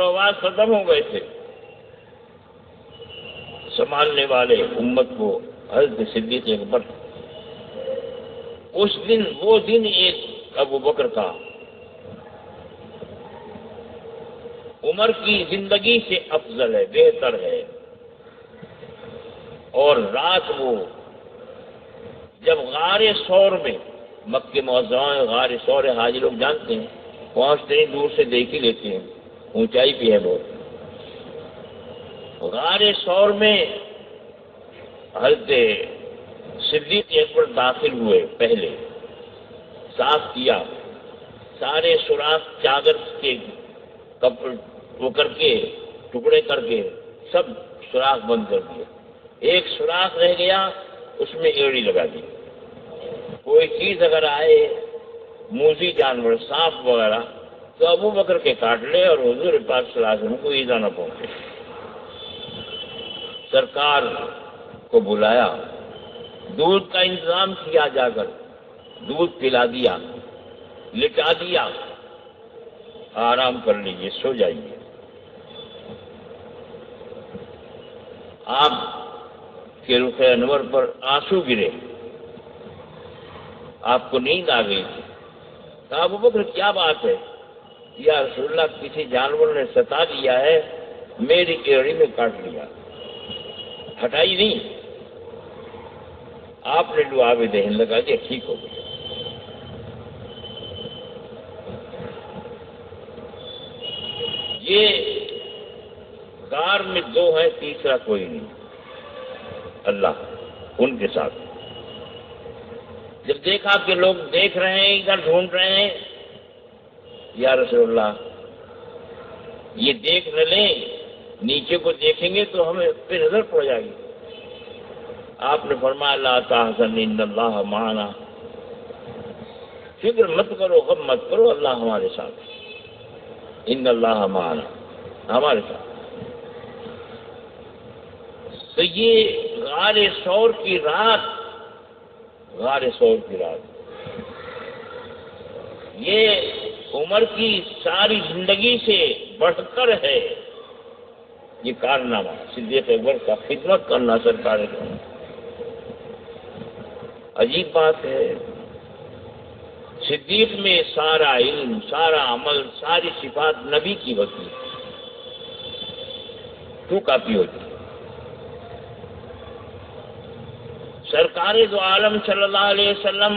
آواز ختم ہو گئے تھے، سنبھالنے والے امت کو حضرت صدیق اکبر۔ اس دن وہ دن ایک ابو بکر کا عمر کی زندگی سے افضل ہے، بہتر ہے۔ اور رات وہ جب غار ثور میں، مکہ معظمہ میں غار ثور ہے، حاجی لوگ جانتے ہیں، پہنچتے ہی دور سے دیکھ ہی لیتے ہیں، اونچائی بھی ہے بہت۔ غار ثور میں حضرت صدیق اکبر داخل ہوئے، پہلے صاف کیا، سارے سوراخ چادر کے وہ کر کے ٹکڑے کر کے سب سوراخ بند کر دیے، ایک سوراخ رہ گیا، اس میں ایڑی لگا دی۔ کوئی چیز اگر آئے، موذی جانور، سانپ وغیرہ، تو ابو بکر کے کاٹ لے اور حضور پاک صلی اللہ علیہ وسلم کو ایذا نہ پہنچے۔ سرکار کو بلایا، دودھ کا انتظام کیا، جا کر دودھ پلا دیا، لٹا دیا، آرام کر لیجیے، سو جائیے۔ آپ کے رخ انور پر آنسو گرے، آپ کو نیند آ گئی تھی۔ کہا ابو بکر کیا بات ہے؟ یا رسول اللہ کسی جانور نے ستا دیا ہے، میری ایڑی میں کاٹ لیا، ہٹائی نہیں۔ آپ نے لعاب دہن لگا دیا، ٹھیک ہو گیا۔ یہ کار میں دو ہیں، تیسرا کوئی نہیں، اللہ ان کے ساتھ۔ جب دیکھا کہ لوگ دیکھ رہے ہیں، ادھر ڈھونڈ رہے ہیں، یا رسول اللہ یہ دیکھ نہ لیں، نیچے کو دیکھیں گے تو ہمیں پہ نظر پڑ جائے گی۔ آپ نے فرمایا لا تحزن ان اللہ معنا، فکر مت کرو، غم مت کرو، اللہ ہمارے ساتھ، ان اللہ معنا، ہمارے ساتھ۔ تو یہ غار ثور کی رات، غار ثور کی رات، یہ عمر کی ساری زندگی سے بڑھ کر ہے۔ یہ کارنامہ صدیق اکبر کا، خدمت کرنا سرکار کا۔ عجیب بات ہے، صدیق میں سارا علم، سارا عمل، ساری صفات نبی کی ہوتی ہے، تو کاپی ہوتی ہے۔ سرکار دو عالم صلی اللہ علیہ وسلم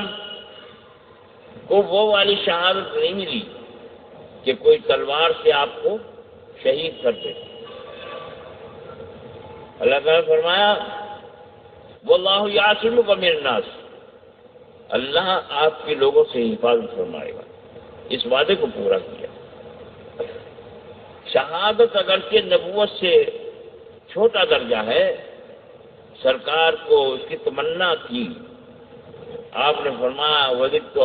کو وہ والی شہادت نہیں ملی کہ کوئی تلوار سے آپ کو شہید کر دے۔ اللہ تعالیٰ نے فرمایا واللہ یعصمک من الناس، اللہ آپ کے لوگوں سے حفاظت فرمائے گا، اس وعدے کو پورا کیا۔ شہادت اگرچہ نبوت سے چھوٹا درجہ ہے، سرکار کو اس کی تمنا کی، آپ نے فرمایا وَدِدتُّ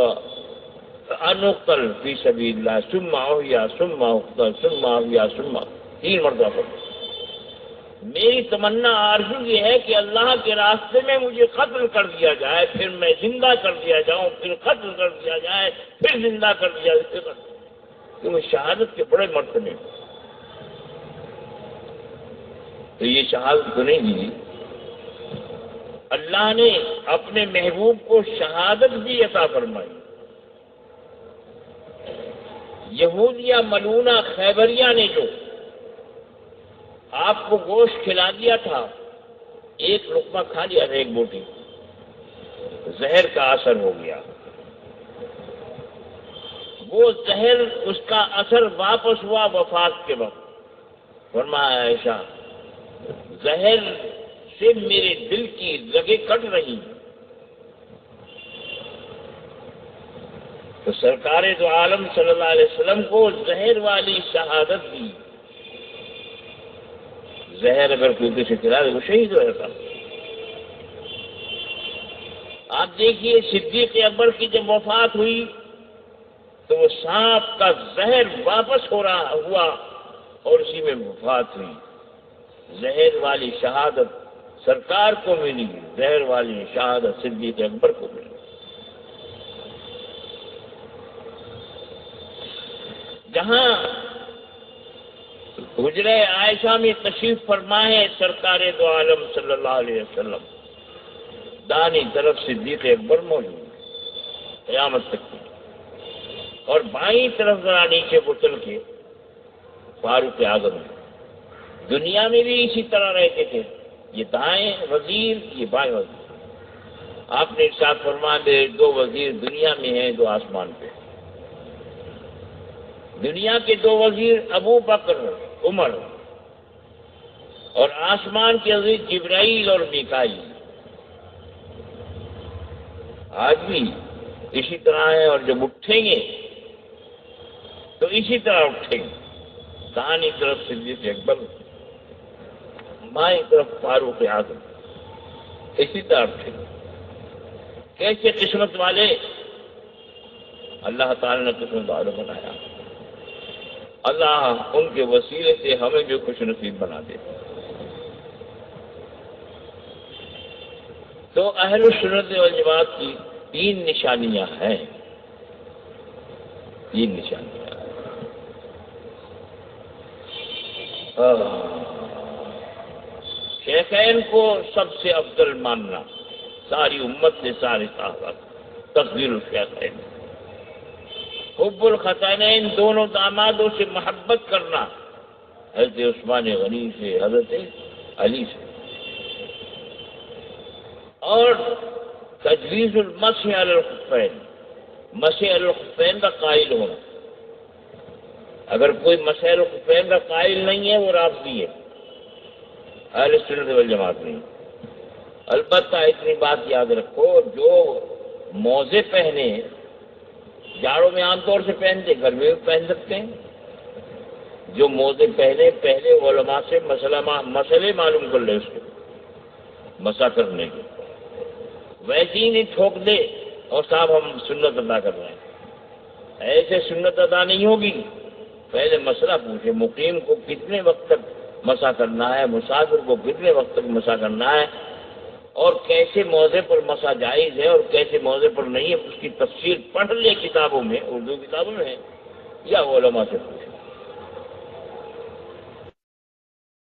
أَنْ أُقْتَلَ فِي سَبِيلِ اللَّهِ ثُمَّ أُحْيَا ثُمَّ أُقْتَلَ ثُمَّ أُحْيَا ثُمَّ، 3 مرتبہ پڑھا۔ میری تمنا آرزو یہ ہے کہ اللہ کے راستے میں مجھے قتل کر دیا جائے، پھر میں زندہ کر دیا جاؤں، پھر قتل کر دیا جائے، پھر زندہ کر دیا جائے، کیونکہ شہادت کے بڑے مرتبے ہیں۔ تو یہ شہادت تو نہیں دی، اللہ نے اپنے محبوب کو شہادت بھی عطا فرمائی۔ یہودیہ ملونہ خیبریہ نے جو آپ کو گوشت کھلا دیا تھا، ایک لقمہ کھا لیا تھا، ایک بوٹی، زہر کا اثر ہو گیا۔ وہ زہر، اس کا اثر واپس ہوا وفات کے وقت۔ فرمایا عائشہ زہر سے میرے دل کی رگیں کٹ رہی ہیں۔ تو سرکار دو عالم صلی اللہ علیہ وسلم کو زہر والی شہادت دی۔ زہر اگر کوئی کسی کھلا دے وہ شہید ہو جاتا۔ آپ دیکھیے صدیق اکبر کی جب وفات ہوئی تو وہ سانپ کا زہر واپس ہوا اور اسی میں وفات ہوئی۔ زہر والی شہادت سرکار کو ملی، زہر والی شہادت صدیق اکبر کو ملی۔ جہاں حجرہ عائشہ میں تشریف فرما ہے سرکار دو عالم صلی اللہ علیہ وسلم، دانی طرف صدیق اکبر موجود ہے قیامت تک کی، اور بائیں طرف ذرا نیچے کو چل کے فاروق اعظم ہے۔ دنیا میں بھی اسی طرح رہتے تھے، یہ دائیں وزیر، یہ بائیں وزیر۔ آپ نے ارشاد فرمایا میرے دو وزیر دنیا میں ہیں، دو آسمان پہ۔ دنیا کے دو وزیر ابو بکر عمر، اور آسمان کے وزیر جبرائیل اور میکائیل۔ آج بھی اسی طرح ہے، اور جب اٹھیں گے تو اسی طرح اٹھیں گے، دائیں طرف صدیق اکبر، بائیں طرف فاروق اعظم، اسی طرح اٹھیں گے۔ کیسے قسمت والے اللہ تعالی نے قسمت والے بنایا، اللہ ان کے وسیلے سے ہمیں بھی خوش نصیب بنا دے۔ تو اہل سنت والجماعت کی تین نشانیاں ہیں، تین نشانیاں۔ شیخین کو سب سے افضل ماننا، ساری امت سے سارے صحابہ، تفضیل الشیخین۔ حب الختانین، دونوں دامادوں سے محبت کرنا، حضرت عثمان غنی سے، حضرت علی سے۔ اور تجویز المسح علی الخفین، مسح علی الخفین کا قائل ہونا۔ اگر کوئی مسح علی الخفین کا قائل نہیں ہے وہ رافضی ہے، اہل سنت والجماعت نہیں۔ البتہ اتنی بات یاد رکھو، جو موزے پہنے جاڑوں میں عام طور سے پہنتے، گھر میں بھی پہن سکتے ہیں۔ جو موزے پہنے پہلے علماء سے مسئلے معلوم کر لے اس کے مسح کرنے کے، ویسے ہی نہیں ٹھوک دے اور صاحب ہم سنت ادا کر رہے ہیں، ایسے سنت ادا نہیں ہوگی۔ پہلے مسئلہ پوچھے، مقیم کو کتنے وقت تک مسح کرنا ہے، مسافر کو کتنے وقت تک مسح کرنا ہے، اور کیسے موضع پر مسح جائز ہے اور کیسے موضع پر نہیں ہے، اس کی تفصیل پڑھ لے کتابوں میں، اردو کتابوں میں، یا علماء سے پوچھے۔